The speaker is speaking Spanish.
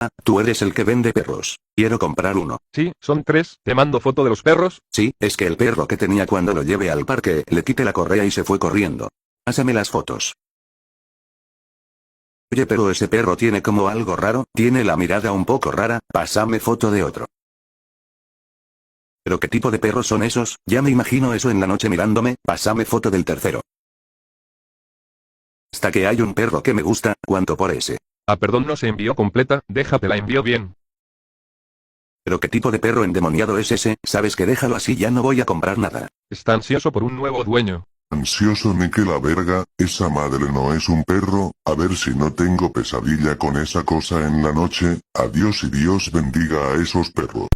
Ah, tú eres el que vende perros. Quiero comprar uno. Sí, son 3, te mando foto de los perros. Sí, es que el perro que tenía cuando lo llevé al parque le quité la correa y se fue corriendo. Pásame las fotos. Oye, pero ese perro tiene como algo raro, tiene la mirada un poco rara, pásame foto de otro. ¿Pero qué tipo de perros son esos? Ya me imagino eso en la noche mirándome, pásame foto del tercero. Hasta que hay un perro que me gusta, ¿cuánto por ese? Ah, perdón, no se envió completa, déjate la envío bien. ¿Pero qué tipo de perro endemoniado es ese? Sabes que déjalo así, ya no voy a comprar nada. Está ansioso por un nuevo dueño. Ansioso ni que la verga, esa madre no es un perro, a ver si no tengo pesadilla con esa cosa en la noche, adiós y Dios bendiga a esos perros.